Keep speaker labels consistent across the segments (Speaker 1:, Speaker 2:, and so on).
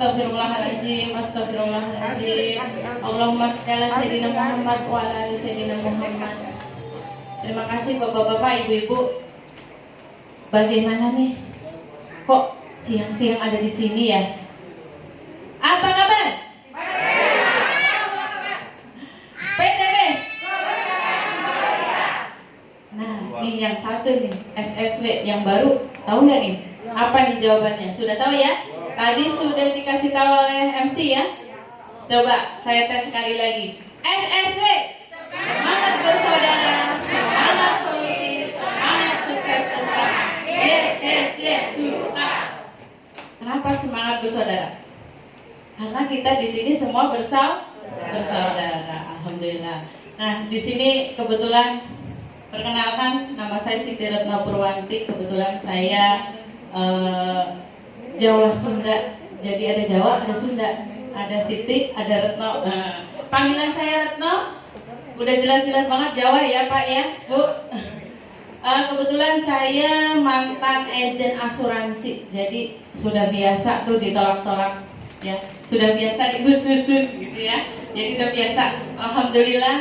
Speaker 1: Astagfirullahaladzim, astagfirullahaladzim. Allahumma sholli ala sayyidina Muhammad wa ala ali sayyidina Muhammad. Terima kasih Bapak-bapak, Ibu-ibu. Bagaimana nih? Kok siang-siang ada di sini ya? Apa kabar? PTB. Nah, ini yang satu nih, SSW yang baru. Tahu nggak nih? Apa nih jawabannya? Sudah tahu ya? Tadi sudah dikasih tahu oleh MC ya. Coba saya tes sekali lagi. SSW, semangat bersaudara, semangat solusi, semangat sukses bersama. Yes, Kenapa semangat bersaudara? Karena kita di sini semua bersaudara. Alhamdulillah. Nah, di sini kebetulan perkenalkan, nama saya Siti Retno Purwanti. Kebetulan saya Jawa Sunda, jadi ada Jawa, ada Sunda, ada Siti, ada Retno. Nah, panggilan saya Retno, udah jelas-jelas banget Jawa ya Pak ya Bu. Kebetulan saya mantan ejen asuransi, jadi sudah biasa tuh ditolak-tolak ya, sudah biasa digus-gus gitu ya, jadi udah biasa. Alhamdulillah.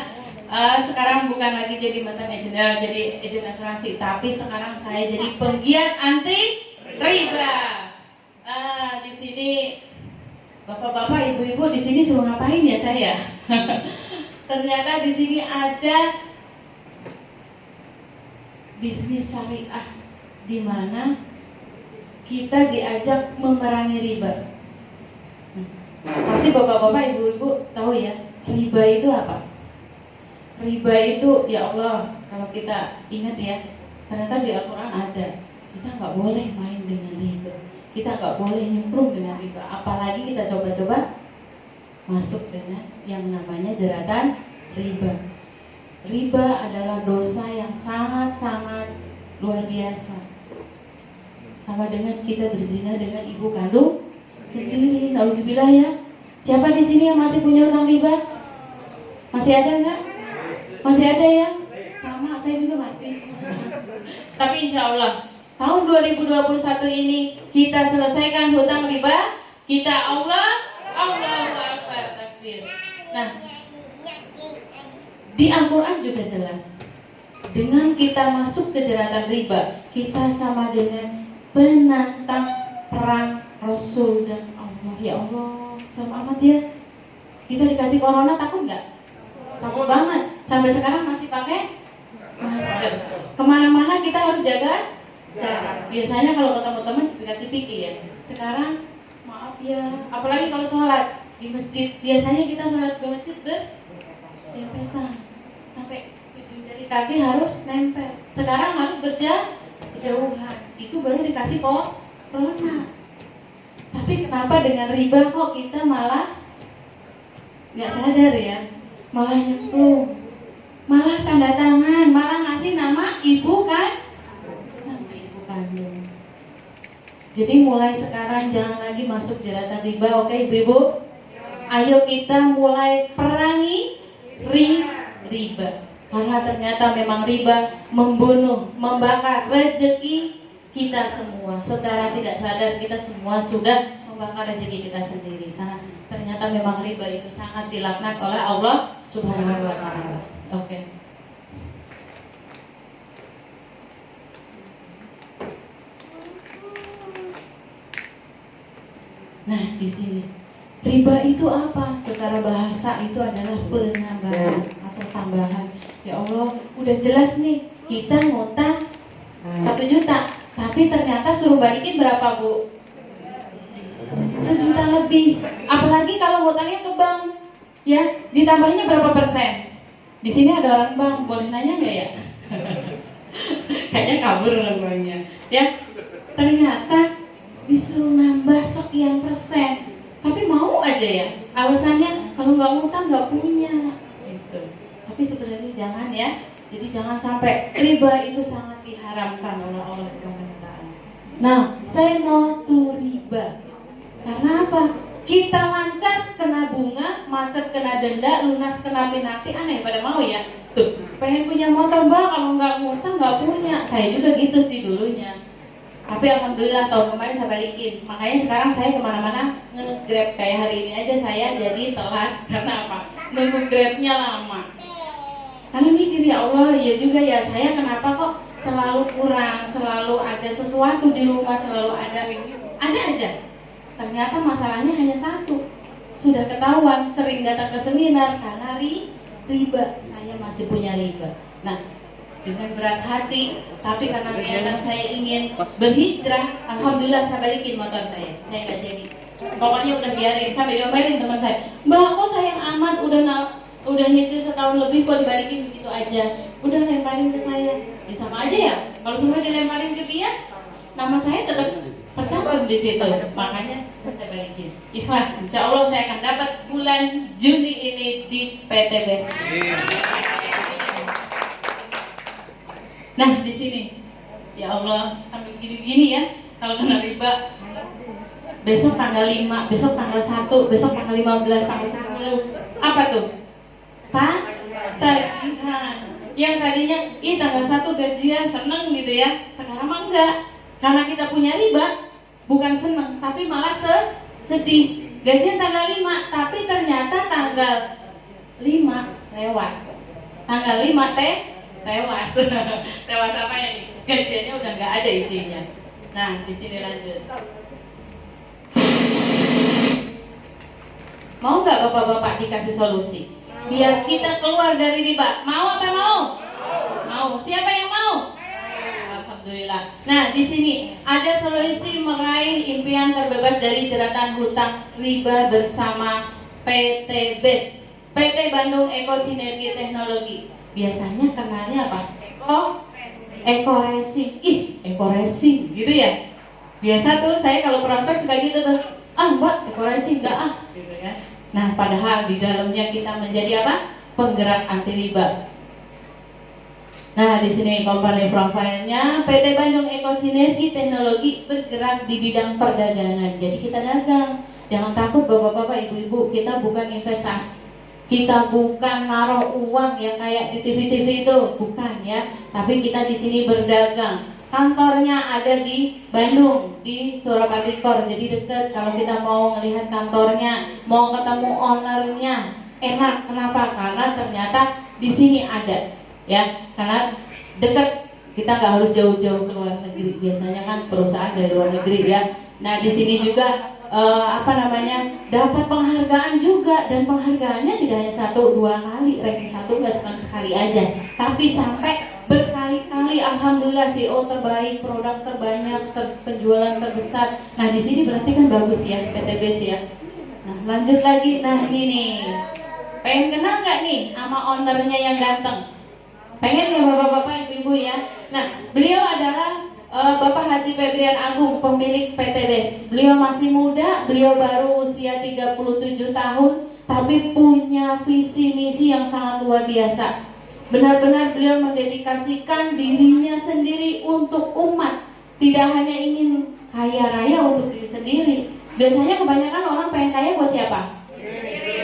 Speaker 1: Sekarang bukan lagi jadi mantan ejen, jadi ejen asuransi, tapi sekarang saya jadi penggiat anti riba. Di sini bapak-bapak, ibu-ibu di sini suruh ngapain ya saya? Ternyata di sini ada bisnis syariah di mana kita diajak memerangi riba. Pasti bapak-bapak, ibu-ibu tahu ya, riba itu apa? Riba itu, ya Allah, kalau kita ingat ya, ternyata di Al-Quran ada. Kita nggak boleh main dengan riba, kita nggak boleh nyemplung dengan riba, apalagi kita coba-coba masuk dengan yang namanya jeratan riba. Riba adalah dosa yang sangat-sangat luar biasa, sama dengan kita berzina dengan ibu kandung sendiri. Nauzubillah ya. Siapa di sini yang masih punya utang riba? Masih ada nggak? Masih ada ya? Sama, saya juga masih. Tapi insya Allah tahun 2021 ini kita selesaikan hutang riba. Kita Allahu Akbar, takbir. Nah, di Al-Quran juga jelas, dengan kita masuk ke jeratan riba, kita sama dengan penantang perang Rasul dan Allah. Ya Allah, sama amat ya. Kita dikasih corona takut nggak? Takut banget. Sampai sekarang masih pakai masker. Kemana-mana kita harus jaga jarak. Biasanya kalau ketemu teman dikasih pikir ya. Sekarang maaf ya, apalagi kalau sholat di masjid. Biasanya kita sholat ke masjid berdempetan, sampai ujung jari kaki harus nempel. Sekarang harus berjauhan. Itu baru dikasih corona. Tapi kenapa dengan riba kok kita malah nggak sadar ya? Malah nyemplung, malah tanda tangan, malah ngasih nama ibu kan, nama ibu kandung. Jadi mulai sekarang jangan lagi masuk jeratan riba, oke ibu-ibu? Ayo kita mulai perangi riba, karena ternyata memang riba membunuh, membakar rezeki kita semua. Secara tidak sadar kita semua sudah membakar rezeki kita sendiri, karena ternyata memang riba itu sangat dilaknat oleh Allah Subhanahu wa Ta'ala. Oke. Nah, di sini riba itu apa? Secara bahasa itu adalah penambahan atau tambahan. Ya Allah, udah jelas nih kita ngutang 1 juta, tapi ternyata suruh balikin berapa Bu? 1 juta lebih. Apalagi kalau ngutangnya ke bank, ya ditambahnya berapa persen? Di sini ada orang bank, boleh nanya nggak ya? Kayaknya kabur orang banknya. Ya, ternyata disuruh nambah sekian persen, tapi mau aja ya. Alasannya kalau nggak ngutang nggak punya. Gitu. Tapi sebenarnya jangan ya. Jadi jangan sampai riba itu sangat diharamkan oleh Allah Subhanahu wa Ta'ala. Nah, saya no to riba. Karena apa? Kita lancar kena bunga, macet kena denda, lunas kena penalti. Aneh pada mau ya? Tuh, pengen punya motor Mbak, kalau nggak ngutang nggak punya. Saya juga gitu sih dulunya. Tapi alhamdulillah tahun kemarin saya balikin. Makanya sekarang saya kemana-mana nge-grab, kayak hari ini aja saya jadi telat. Karena apa? Nunggu grabnya lama. Karena mikir, ya Allah, ya juga ya, saya kenapa kok selalu kurang, selalu ada sesuatu di rumah, selalu ada aja. Ternyata masalahnya hanya satu. Sudah ketahuan, sering datang ke seminar karena riba. Saya masih punya riba. Nah, dengan berat hati, tapi karena niatan saya ingin berhijrah, alhamdulillah saya balikin motor saya nggak jadi. Pokoknya udah biarin, sampai diomelin teman saya, Mbak kok sayang amat, udah nyicil setahun lebih kok dibalikin begitu aja, udah lemparin ke saya. Ya sama aja ya, kalau semua dilemparin ke dia, nama saya tetap tercantum di situ. Makanya saya balikin. Ikhlas, insya Allah saya akan dapat bulan Juni ini di PTB. Nah di sini, ya Allah, sampai begini-begini ya. Kalau kena riba, besok tanggal 5, besok tanggal 1, besok tanggal 15, tanggal 10. Apa tuh? Tagihan. Yang tadinya, tanggal 1 gajian, seneng gitu ya. Sekarang mah enggak. Karena kita punya riba, bukan seneng, tapi malah sedih. Gajian tanggal 5, tapi ternyata tanggal 5 lewat. Tanggal 5 tewas. Tewas apa ya nih? Gajiannya udah nggak ada isinya. Nah, di sini lanjut. Mau nggak bapak-bapak dikasih solusi? Biar kita keluar dari riba. Mau apa mau? Mau. Siapa yang mau? Alhamdulillah. Nah, di sini ada solusi meraih impian terbebas dari jeratan hutang riba bersama PT BES, PT Bandung Eko Sinergi Teknologi. Biasanya kenalnya apa? Eko Racing. Eko Racing gitu ya. Biasa tuh saya kalau prospek suka gitu tuh. Mbak, Eko Racing enggak gitu ya. Nah, padahal di dalamnya kita menjadi apa? Penggerak anti riba. Nah, di sini company profilnya PT Bandung Eko Sinergi Teknologi bergerak di bidang perdagangan. Jadi kita dagang. Jangan takut bapak-bapak, ibu-ibu, kita bukan investasi. Kita bukan naruh uang yang kayak di TV-TV itu, bukan ya. Tapi kita di sini berdagang. Kantornya ada di Bandung, di Surabaya Kor. Jadi dekat. Kalau kita mau melihat kantornya, mau ketemu ownernya, enak. Kenapa? Karena ternyata di sini ada, ya. Karena dekat. Kita nggak harus jauh-jauh ke luar negeri. Biasanya kan perusahaan dari luar negeri ya. Nah di sini juga dapat penghargaan juga, dan penghargaannya tidak hanya 1-2 kali, ranking 1 nggak cuma sekali aja, tapi sampai berkali-kali. Alhamdulillah, CEO terbaik, produk terbanyak, penjualan terbesar. Nah di sini berarti kan bagus ya PTBS ya. Nah lanjut lagi. Nah ini nih, pengen kenal nggak nih sama ownernya yang ganteng? Pengen ya bapak-bapak, ibu-ibu ya. Nah beliau adalah Bapak Haji Febrian Agung, pemilik PT BES. Beliau masih muda, beliau baru usia 37 tahun, tapi punya visi misi yang sangat luar biasa. Benar-benar beliau mendedikasikan dirinya sendiri untuk umat. Tidak hanya ingin kaya raya untuk diri sendiri. Biasanya kebanyakan orang pengen kaya buat siapa?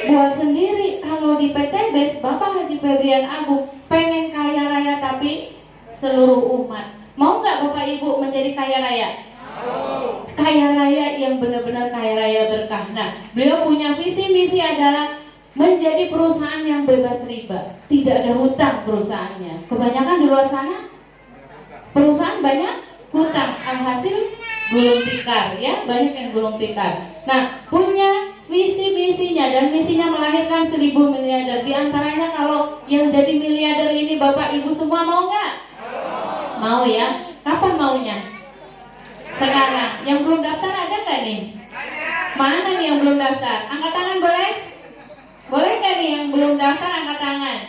Speaker 1: Buat sendiri. Kalau di PT BES, Bapak Haji Febrian Agung pengen kaya raya tapi seluruh umat. Mau nggak Bapak Ibu menjadi kaya raya? Mau. Kaya raya yang benar-benar kaya raya berkah. Nah, beliau punya visi misi adalah menjadi perusahaan yang bebas riba. Tidak ada hutang perusahaannya. Kebanyakan di luar sana perusahaan banyak hutang, alhasil gulung tikar ya, banyak yang gulung tikar. Nah, punya visi misinya, dan misinya melahirkan 1000 miliarder. Di antaranya kalau yang jadi miliarder ini Bapak Ibu semua mau nggak? Mau ya? Kapan maunya? Sekarang. Yang belum daftar ada nggak nih? Mana nih yang belum daftar? Angkat tangan boleh? Boleh nggak nih yang belum daftar angkat tangan?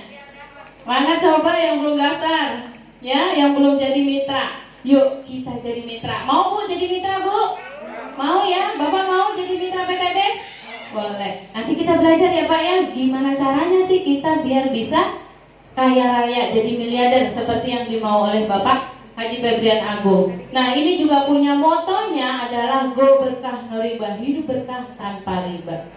Speaker 1: Mana coba yang belum daftar? Ya, yang belum jadi mitra. Yuk kita jadi mitra. Mau Bu jadi mitra Bu? Mau ya? Bapak mau jadi mitra PTB? Boleh. Nanti kita belajar ya Pak ya. Gimana caranya sih kita biar bisa kaya raya, jadi miliarder seperti yang dimau oleh Bapak Haji Febrian Agung. Nah ini juga punya motonya adalah Go Berkah No Riba, hidup berkah tanpa riba.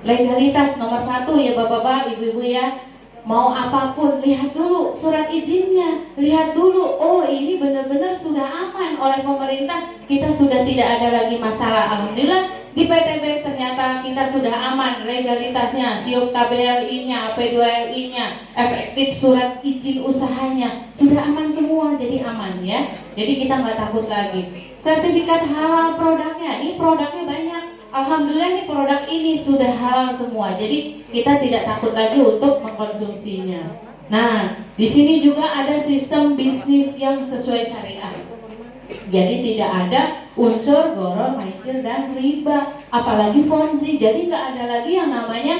Speaker 1: Legalitas nomor 1 ya Bapak-bapak, ibu-ibu ya. Mau apapun, lihat dulu surat izinnya, lihat dulu, oh ini benar-benar sudah aman oleh pemerintah, kita sudah tidak ada lagi masalah. Alhamdulillah di PTBS ternyata kita sudah aman, legalitasnya, SIUP KBLI-nya, AP2LI-nya, efektif surat izin usahanya, sudah aman semua, jadi aman ya. Jadi kita nggak takut lagi. Sertifikat halal produknya, ini produknya banyak. Alhamdulillah ini produk ini sudah halal semua, jadi kita tidak takut lagi untuk mengkonsumsinya. Nah, di sini juga ada sistem bisnis yang sesuai syariah. Jadi tidak ada unsur gharar, maisir dan riba, apalagi ponzi. Jadi nggak ada lagi yang namanya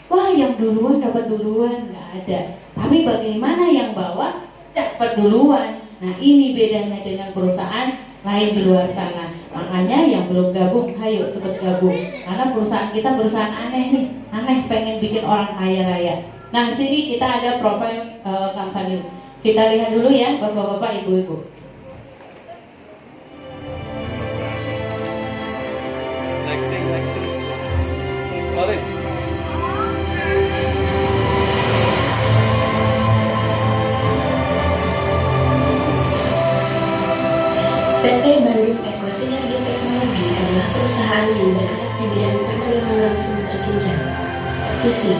Speaker 1: wah yang duluan dapat duluan, nggak ada. Tapi bagaimana yang bawah dapat duluan. Nah, ini bedanya dengan perusahaan lain di luar sana. Makanya yang belum gabung, ayo cepet gabung. Karena perusahaan kita perusahaan aneh nih, aneh pengen bikin orang kaya raya. Nah, di sini kita ada profil company. Kita lihat dulu ya, bapak-bapak, ibu-ibu.
Speaker 2: PT Bandung Eko Sinergi Teknologi adalah perusahaan yang bergerak di bidang perdagangan langsung terjenjang. Visi: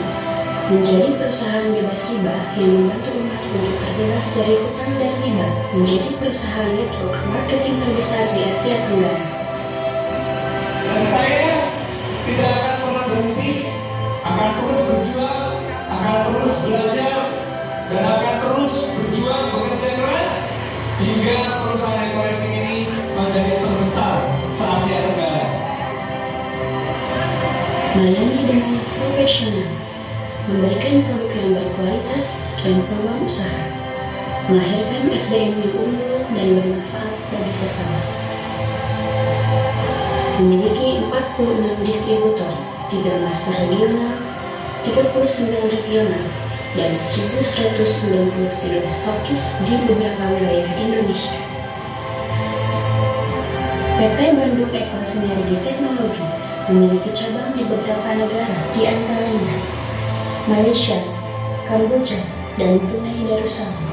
Speaker 2: menjadi perusahaan bebas riba yang membantu umat untuk terbebas dari utang dan riba, menjadi perusahaan network marketing terbesar di Asia Tenggara.
Speaker 3: Dan saya tidak akan pernah berhenti, akan terus berjuang, akan terus belajar, dan akan terus berjuang bekerja keras hingga perusahaan Eko Racing ini menjadi terbesar se-Asia Tenggara.
Speaker 2: Melayani dengan profesional, memberikan produk yang berkualitas dan peluang usaha, melahirkan SDM yang unggul dan bermanfaat bagi sesama. Memiliki 46 distributor, 3 master regional, 39 regional, dan 1.193 stokis di beberapa wilayah Indonesia. PT Bandung Eko Sinergi Teknologi memiliki cabang di beberapa negara, di antaranya Malaysia, Kamboja, dan Brunei Darussalam.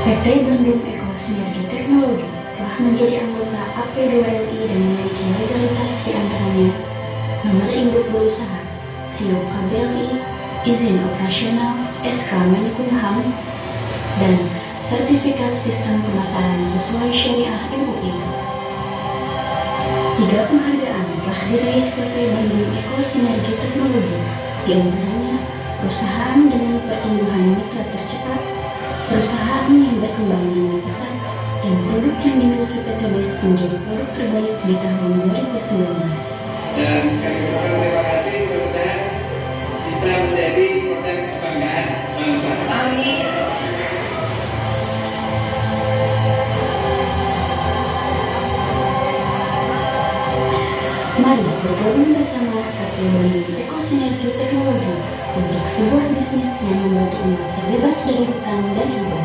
Speaker 2: PT Bandung Eko Sinergi Teknologi telah menjadi anggota AP2LI dan memiliki legalitas di antaranya nomor induk berusaha, SIUP KBLI, izin operasional, SK Menkumham, dan sertifikat sistem pemasaran sesuai syariah MUI. 3 penghargaan telah diraih PT Bandung Eko Sinergi Teknologi, di antaranya perusahaan dengan pertumbuhan mitra tercepat, perusahaan yang berkembang dengan pesat, dan produk yang dimiliki PTBS menjadi produk terbaik di tahun 2019.
Speaker 3: Dan sekali ucapkan terima kasih, mudah-mudahan bisa menjadi produk kebanggaan bangsa.
Speaker 2: Amin. Mari bergabung bersama PT Bandung Eko Sinergi Teknologi untuk sebuah bisnis yang membantu umat terbebas dari hutang dan riba.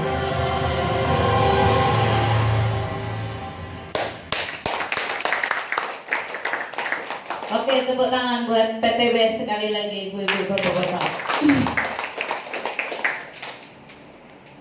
Speaker 1: Oke, tepuk tangan buat PTBS sekali lagi, ibu-ibu, bapak-bapak.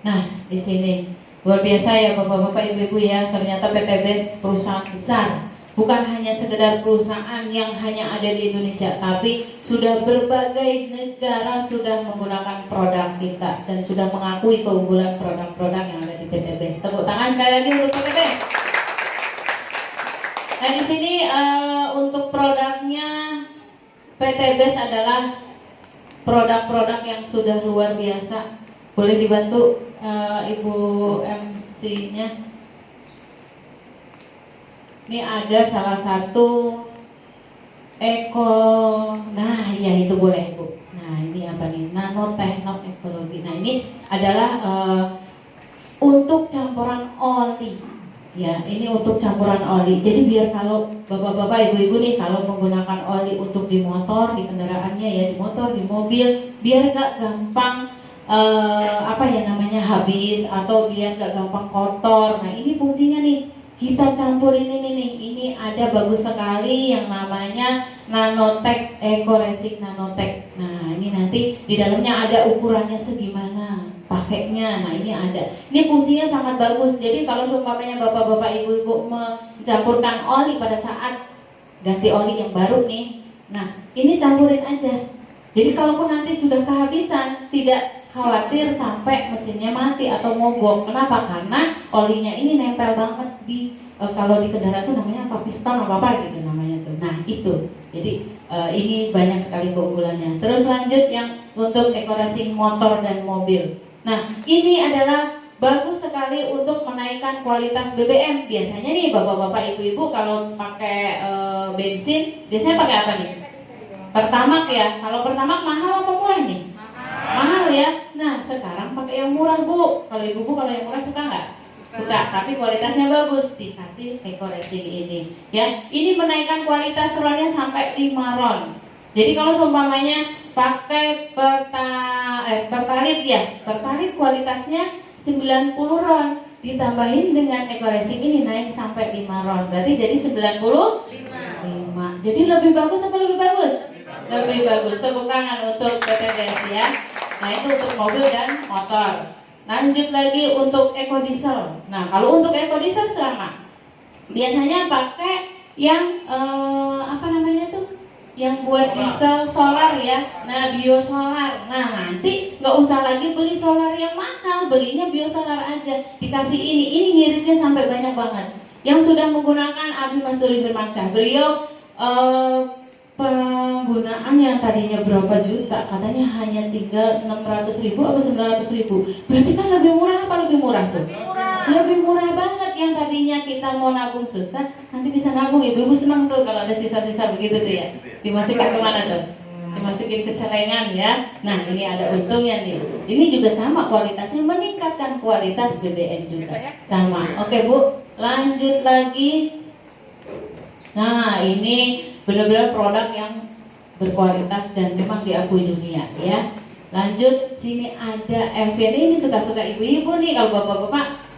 Speaker 1: Nah, di sini luar biasa ya bapak-bapak, ibu-ibu ya. Ternyata PTBS perusahaan besar, bukan hanya sekedar perusahaan yang hanya ada di Indonesia, tapi sudah berbagai negara sudah menggunakan produk kita dan sudah mengakui keunggulan produk-produk yang ada di PTBS. Tepuk tangan sekali lagi untuk PTBS. Nah, di sini untuk produknya PTBS adalah produk-produk yang sudah luar biasa. Boleh dibantu Ibu MC-nya? Ini ada salah satu Eko, nah ya itu boleh Ibu. Nah ini apa nih? Nanoteknologi. Nah ini adalah untuk campuran oli. Ya, ini untuk campuran oli. Jadi biar kalau bapak-bapak, ibu-ibu nih kalau menggunakan oli untuk di motor, di kendaraannya ya, di motor, di mobil, biar gak gampang apa ya namanya habis atau dia nggak gampang kotor. Nah ini fungsinya nih, kita campurin ini nih. Ini ada bagus sekali yang namanya Nanotech Ecoresin Nanotech. Nah ini nanti di dalamnya ada ukurannya segimana pakainya. Nah ini ada. Ini fungsinya sangat bagus. Jadi kalau seumpamanya bapak-bapak ibu-ibu mencampurkan oli pada saat ganti oli yang baru nih, nah ini campurin aja. Jadi kalaupun nanti sudah kehabisan, tidak khawatir sampai mesinnya mati atau mogok. Kenapa? Karena olinya ini nempel banget di kalau di kendaraan itu namanya apa, piston apa gitu namanya tuh. Nah itu. Jadi ini banyak sekali keunggulannya. Terus lanjut yang untuk Ecoresin motor dan mobil. Nah ini adalah bagus sekali untuk menaikkan kualitas BBM. Biasanya nih bapak-bapak ibu-ibu kalau pakai bensin, biasanya pakai apa nih? Pertamax ya. Kalau Pertamax mahal apa murah nih? Mahal ya. Nah sekarang pakai yang murah bu. Kalau ibu-ibu kalau yang murah suka nggak? Suka. Tapi kualitasnya bagus. Dikasih Ecoresin ini. Ya. Ini menaikkan kualitas ronnya sampai 5 ron. Jadi kalau seumpamanya pakai Pertalite ya, Pertalite kualitasnya 90 ron. Ditambahin dengan Ecoresin ini naik sampai 5 ron. Berarti jadi 95. Jadi lebih bagus apa lebih bagus? Lebih bagus. Tepuk tangan untuk PTBS ya. Nah itu untuk mobil dan motor. Lanjut lagi untuk ekodiesel. Nah kalau untuk ekodiesel sama. Biasanya pakai yang apa namanya tuh? Yang buat diesel solar ya. Nah biosolar. Nah nanti nggak usah lagi beli solar yang mahal, belinya biosolar aja. Dikasih ini ngiritnya sampai banyak banget. Yang sudah menggunakan Abi Mas Duli Firmansyah, beliau penggunaan yang tadinya berapa juta, katanya hanya 600.000 atau 900.000. Berarti kan lebih murah apa lebih murah tuh? Lebih murah banget. Yang tadinya kita mau nabung susah, nanti bisa nabung. Ibu-ibu senang tuh kalau ada sisa-sisa begitu tuh ya. Dimasukkan kemana tuh? Dimasukin ke celengan ya. Nah ini ada untungnya nih. Ini juga sama kualitasnya, meningkatkan kualitas BBM juga. Sama. Oke bu, lanjut lagi. Nah ini benar-benar produk yang berkualitas dan memang diakui dunia ya. Lanjut, sini ada LVN. Ini suka-suka ibu-ibu nih. Kalau bapak-bapak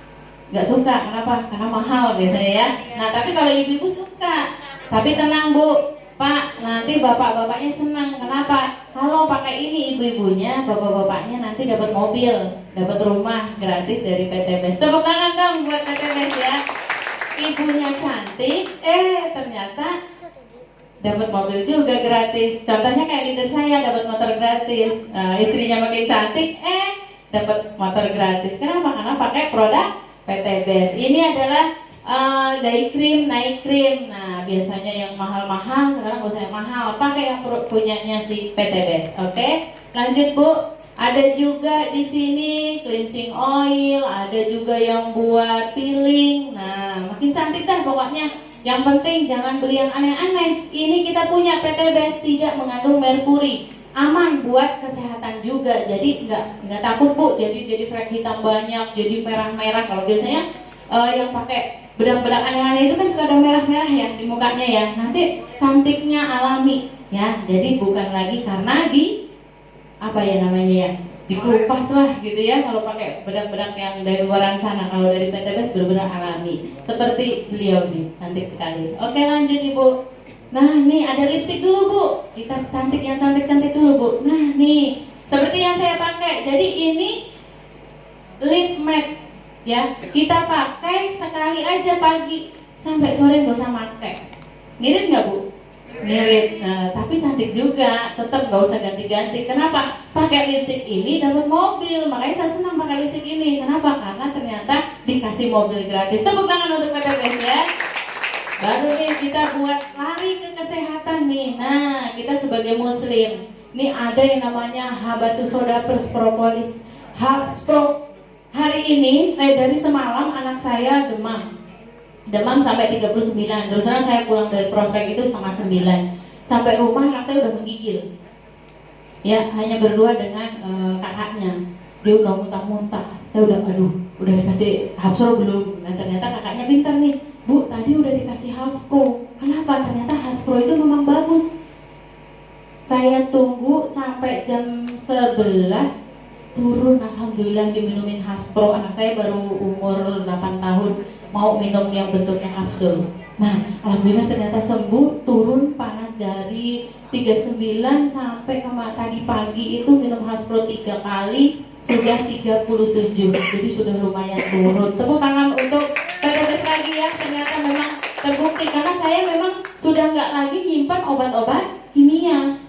Speaker 1: nggak suka, kenapa? Karena mahal biasanya ya. Nah tapi kalau ibu-ibu suka. Tapi tenang bu, Pak, nanti bapak-bapaknya senang. Kenapa? Kalau pakai ini ibu-ibunya, bapak-bapaknya nanti dapat mobil, dapat rumah gratis dari PT BES. Tepuk tangan dong buat PT BES ya. Ibunya cantik, ternyata dapat mobil juga gratis. Contohnya kayak leader saya dapat motor gratis. Istrinya makin cantik, dapat motor gratis. Kenapa? Karena pakai produk PT BES. Ini adalah day cream, night cream. Nah biasanya yang mahal-mahal, sekarang gak usah yang mahal, pakai yang punyanya si PT BES. Oke, lanjut bu. Ada juga di sini cleansing oil, ada juga yang buat peeling. Nah makin cantik dah pokoknya. Yang penting jangan beli yang aneh-aneh. Ini kita punya PT BES, tidak mengandung merkuri, aman buat kesehatan juga. Jadi nggak takut bu. Jadi flek hitam banyak, jadi merah-merah. Kalau biasanya yang pakai bedak-bedak aneh-aneh itu kan suka ada merah-merah ya di mukanya ya. Nanti cantiknya alami ya. Jadi bukan lagi karena apa ya namanya ya, dikupas lah gitu ya. Kalau pakai bedak-bedak yang dari luaran sana, kalau dari PT BES benar-benar alami. Seperti beliau nih, cantik sekali. Oke lanjut ibu. Nah nih ada lipstik dulu bu. Kita yang cantik-cantik dulu bu. Nah nih, seperti yang saya pakai. Jadi ini lip matte ya. Kita pakai sekali aja pagi sampai sore nggak usah pakai. Ngirit nggak bu? Ngirit. Nah, tapi cantik juga. Tetap nggak usah ganti-ganti. Kenapa? Pakai lipstik ini dapat mobil. Makanya saya senang pakai lipstik ini. Kenapa? Karena ternyata dikasih mobil gratis. Tepuk tangan untuk PT BES ya. Baru nih kita buat lari ke kesehatan nih. Nah, kita sebagai muslim, ini ada yang namanya Habatus Soda Plus Propolis Herbs Pro. Hari ini, dari semalam anak saya demam sampai 39. Terus terang saya pulang dari prospek itu sama 9. Sampai rumah anak saya udah menggigil. Ya, hanya berdua dengan kakaknya. Dia udah muntah-muntah. Saya udah udah dikasih Hapsro belum? Nah, ternyata kakaknya pintar nih. Bu, tadi udah dikasih Hapsro. Kenapa? Ternyata Hapsro itu memang bagus. Saya tunggu sampai jam 11. turun, alhamdulillah diminumin Haspro. Anak saya baru umur 8 tahun mau minum yang bentuknya kapsul. Nah, alhamdulillah ternyata sembuh, turun panas dari 39 sampai tadi pagi itu minum Haspro 3 kali sudah 37. Jadi sudah lumayan turun. Tepuk tangan untuk PTBes lagi ya, ternyata memang terbukti karena saya memang sudah nggak lagi nyimpan obat-obat kimia.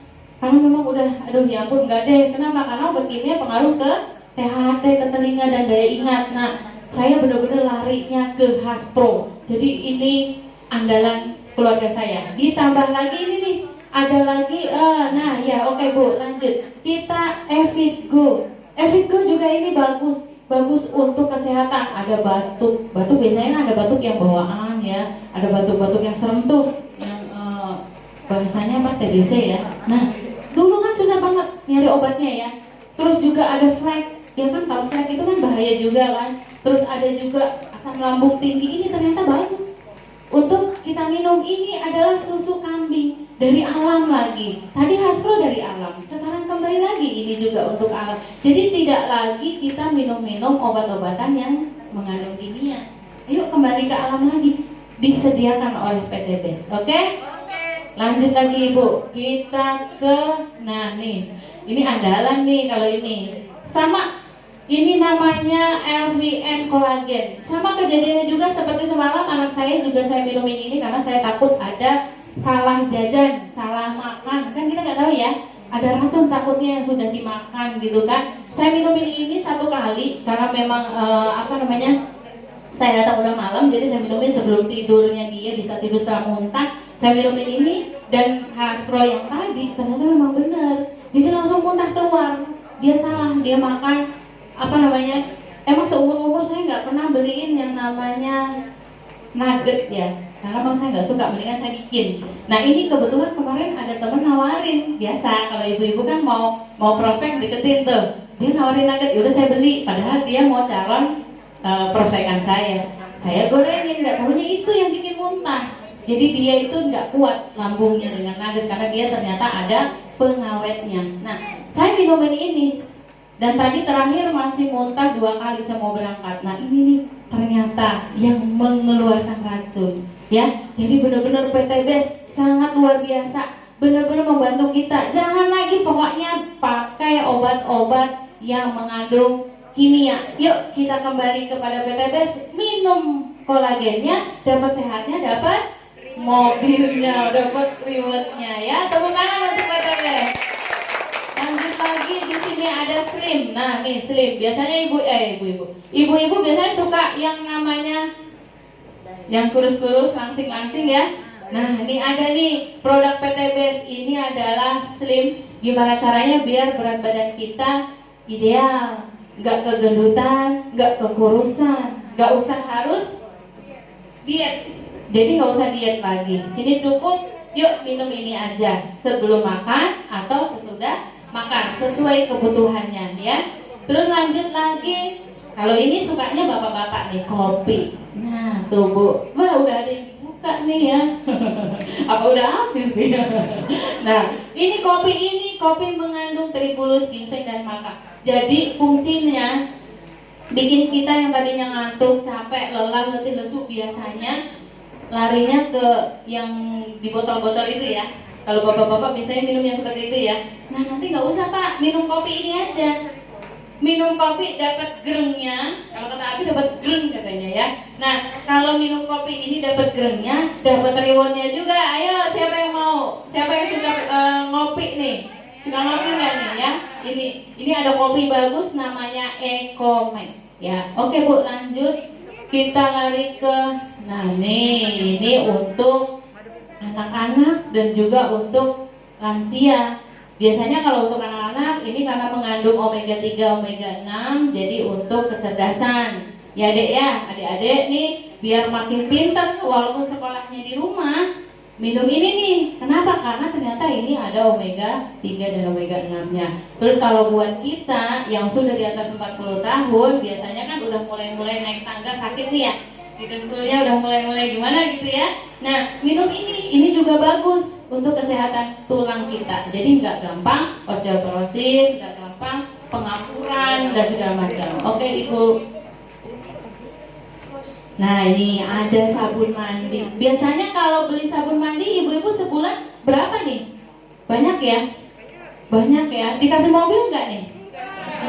Speaker 1: Karena memang udah, aduh ya ampun nggak deh. Kenapa? Karena obat kimia pengaruh ke THT, ke telinga dan daya ingat. Nah, saya benar-benar larinya ke Haspro. Jadi ini andalan keluarga saya. Ditambah lagi ini nih, ada lagi, nah ya oke Bu, lanjut. Kita Evitgo. Evitgo juga ini bagus untuk kesehatan. Ada batuk biasanya ada batuk yang bawaan ya, ada batuk-batuk yang serem tuh, yang bahasanya apa TBC ya. Nah, dulu kan susah banget nyari obatnya ya. Terus juga ada flek, ya kan kalau flek itu kan bahaya juga kan. Terus ada juga asam lambung tinggi, ini ternyata bagus untuk kita minum. Ini adalah susu kambing dari alam lagi. Tadi Haspro dari alam, sekarang kembali lagi ini juga untuk alam. Jadi tidak lagi kita minum-minum obat-obatan yang mengandung kimia. Ayo kembali ke alam lagi, disediakan oleh PTBes. Oke? Lanjut lagi Ibu, kita ke, nah nih, ini andalan nih kalau ini. Sama, ini namanya LVN kolagen. Sama kejadiannya juga seperti semalam, anak saya juga saya minumin ini karena saya takut ada salah jajan, salah makan. Kan kita nggak tahu ya, ada racun takutnya yang sudah dimakan gitu kan. Saya minumin ini 1 kali karena memang saya datang udah malam, jadi saya minumin sebelum tidurnya dia bisa tidur setelah muntah. Saya minumin ini dan Haspro yang tadi ternyata memang benar. Jadi langsung muntah keluar. Dia salah, dia makan emang seumur-umur saya nggak pernah beliin yang namanya nugget ya, karena memang saya nggak suka, mendingan saya bikin. Nah ini kebetulan kemarin ada temen nawarin, biasa kalau ibu-ibu kan mau prospek deketin tuh, dia nawarin nugget, yaudah saya beli, padahal dia mau calon prospekan saya gorengin, nggak tahunya itu yang bikin muntah. Jadi dia itu nggak kuat lambungnya dengan nugget karena dia ternyata ada pengawetnya. Nah saya minumin ini dan tadi terakhir masih muntah 2 kali saya mau berangkat. Nah ini nih ternyata yang mengeluarkan racun ya. Jadi benar-benar PTBes sangat luar biasa, benar-benar membantu kita. Jangan lagi pokoknya pakai obat-obat yang mengandung kimia. Yuk kita kembali kepada PTBes, minum kolagennya, dapat sehatnya, dapat mobilnya, dapat rewardnya ya. Tepuk tangan untuk PTBes. Lanjut lagi, di sini ada Slim. Nah nih Slim, biasanya ibu-ibu biasanya suka yang namanya yang kurus-kurus, langsing-langsing ya. Nah ini ada nih produk PTBes, ini adalah Slim. Gimana caranya biar berat badan kita ideal, nggak kegendutan, nggak kekurusan, nggak usah harus diet. Jadi nggak usah diet lagi. Sini cukup, yuk minum ini aja sebelum makan atau sesudah makan, sesuai kebutuhannya ya. Terus lanjut lagi, kalau ini sukanya bapak-bapak nih, kopi. Nah tuh Bu, wah udah ada yang buka nih ya. Apa udah habis nih? Nah ini kopi mengandung tribulus, ginseng dan maca. Jadi fungsinya bikin kita yang tadinya ngantuk, capek, lelah, letih, lesu biasanya larinya ke yang di botol-botol itu ya. Kalau bapak-bapak biasanya minum yang seperti itu ya. Nah nanti nggak usah Pak, minum kopi ini aja. Minum kopi dapat gerengnya, kalau kata Abi dapat gereng katanya ya. Nah kalau minum kopi ini dapat gerengnya, dapat rewardnya juga. Ayo siapa yang mau? Siapa yang suka ngopi nih? Suka ngopi nggak nih ya? Ini ada kopi bagus namanya Ecomax ya. Oke Bu, lanjut kita lari ke, nah nih ini untuk anak-anak dan juga untuk lansia. Biasanya kalau untuk anak-anak ini karena mengandung omega 3, omega 6, jadi untuk kecerdasan ya Dek ya, adik-adik nih biar makin pintar walaupun sekolahnya di rumah, minum ini nih. Kenapa? Karena ternyata ini ada omega 3 dan omega 6-nya. Terus kalau buat kita yang sudah di atas 40 tahun, biasanya kan udah mulai naik tangga sakit nih ya, di dengkulnya udah mulai gimana gitu ya. Nah minum ini juga bagus untuk kesehatan tulang kita. Jadi nggak gampang osteoporosis, nggak gampang pengapuran dan segala macam. Oke Ibu. Nah ini ada sabun mandi. Biasanya kalau beli sabun mandi ibu-ibu sebulan berapa nih? Banyak ya? Banyak ya? Dikasih mobil nggak nih?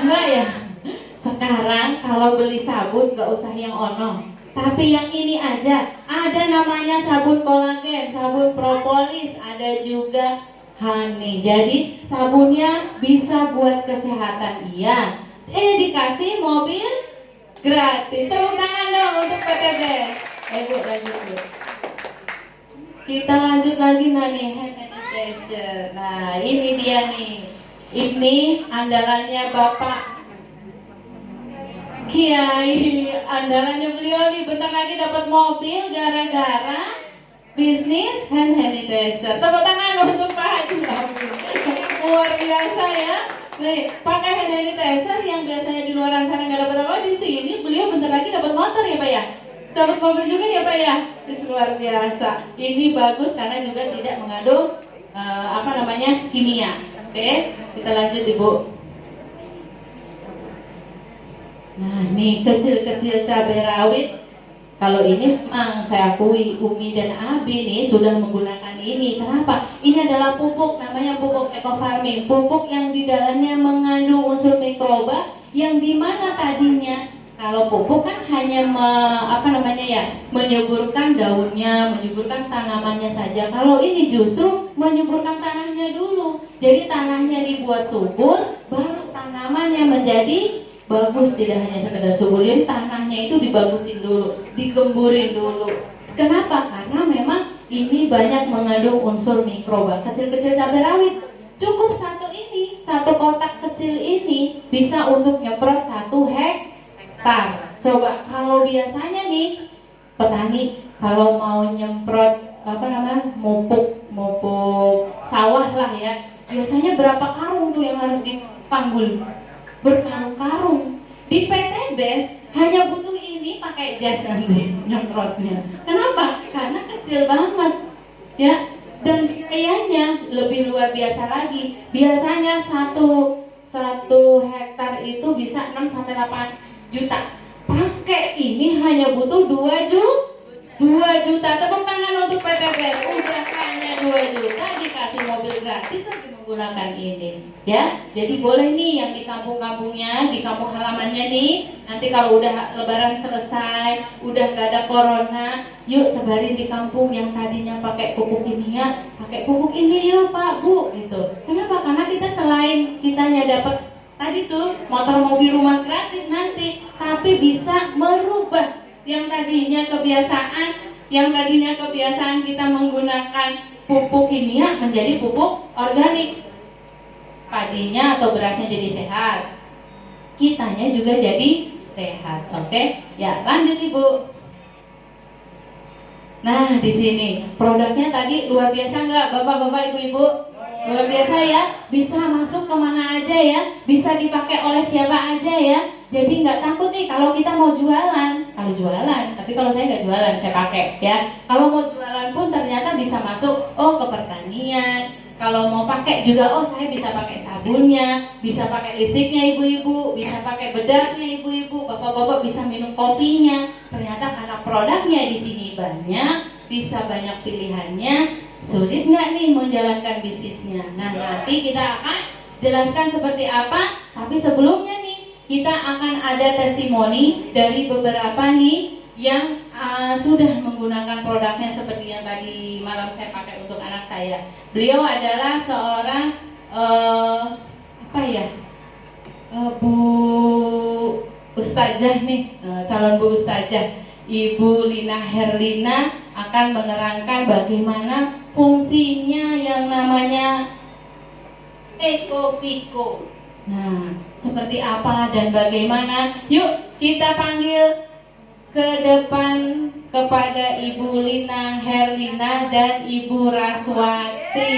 Speaker 1: Enggak ya? Sekarang kalau beli sabun nggak usah yang ono, tapi yang ini aja. Ada namanya sabun kolagen, sabun propolis, ada juga honey. Jadi sabunnya bisa buat kesehatan, iya. Dikasih mobil gratis. Tepuk tangan dong untuk PTB. Bu, lanjut Bu. Kita lanjut lagi nih, hand sanitizer. Nah ini dia nih. Ini andalannya Bapak Kiai, andalannya beliau nih, bentar lagi dapat mobil gara-gara bisnis hand sanitizer. Tepuk tangan untuk Pak Haji Abdul. Luar biasa ya. Nih, pakai hand sanitizer yang biasanya di luar sana nggak dapat apa, di sini beliau bentar lagi dapat motor ya Pak ya. Dapat mobil juga ya Pak ya. Luar biasa. Ini bagus karena juga tidak mengandung kimia. Oke, kita lanjut Ibu. Nah, nih kecil-kecil cabai rawit. Kalau ini memang saya akui Umi dan Abi nih sudah menggunakan ini. Kenapa? Ini adalah pupuk, namanya pupuk eco farming. Pupuk yang di dalamnya mengandung unsur mikroba yang dimana tadinya kalau pupuk kan hanya menyuburkan daunnya, menyuburkan tanamannya saja. Kalau ini justru menyuburkan tanahnya dulu. Jadi tanahnya dibuat subur, baru tanamannya menjadi bagus, tidak hanya sekedar subur. Jadi tanahnya itu dibagusin dulu, digemburin dulu. Kenapa? Karena memang ini banyak mengandung unsur mikroba. Kecil-kecil cabai rawit, cukup satu kotak kecil ini bisa untuk nyemprot 1 hektar. Coba kalau biasanya nih petani kalau mau nyemprot mupuk sawah lah ya, biasanya berapa karung tuh yang harus dipanggul? Berkarung-karung. Di PT BES hanya butuh ini, pakai jas nanti nyemprotnya. Kenapa? Karena kecil banget ya, dan kayaknya lebih luar biasa lagi. Biasanya satu hektar itu bisa 6-8 juta. Pakai ini hanya butuh 2 juta. Tepuk tangan untuk PT BES. Udah hanya 2 juta dikasih mobil gratis lagi menggunakan ini ya. Jadi boleh nih yang di kampung-kampungnya, di kampung halamannya nih, nanti kalau udah lebaran selesai, udah gak ada corona, yuk sebarin di kampung yang tadinya pakai pupuk kimia, pakai pupuk ini yuk Pak Bu gitu. Kenapa? Karena kita selain kitanya dapat tadi tuh motor mobil rumah gratis nanti, tapi bisa merubah yang tadinya kebiasaan kita menggunakan pupuk kimia menjadi pupuk organik. Padinya atau berasnya jadi sehat, kitanya juga jadi sehat. Oke? Ya, lanjut Ibu. Nah, di sini produknya tadi luar biasa nggak, Bapak-bapak, Ibu-ibu? Luar biasa ya, bisa masuk kemana aja ya, bisa dipakai oleh siapa aja ya. Jadi nggak takut nih kalau kita mau jualan. Kalau jualan, tapi kalau saya nggak jualan, saya pakai ya. Kalau mau jualan pun ternyata bisa masuk, ke pertanian. Kalau mau pakai juga, saya bisa pakai sabunnya, bisa pakai lipstiknya ibu-ibu, bisa pakai bedaknya ibu-ibu, bapak-bapak bisa minum kopinya. Ternyata karena produknya di sini banyak, bisa banyak pilihannya. Sulit nggak nih menjalankan bisnisnya? Nah, nanti kita akan jelaskan seperti apa. Tapi sebelumnya nih, kita akan ada testimoni dari beberapa nih yang sudah menggunakan produknya seperti yang tadi malam saya pakai untuk anak saya. Beliau adalah seorang Bu Ustazah nih, calon Bu Ustazah. Ibu Lina Herlina akan menerangkan bagaimana fungsinya yang namanya Ecoviko. Nah, seperti apa dan bagaimana? Yuk kita panggil ke depan kepada Ibu Lina Herlina dan Ibu Raswati.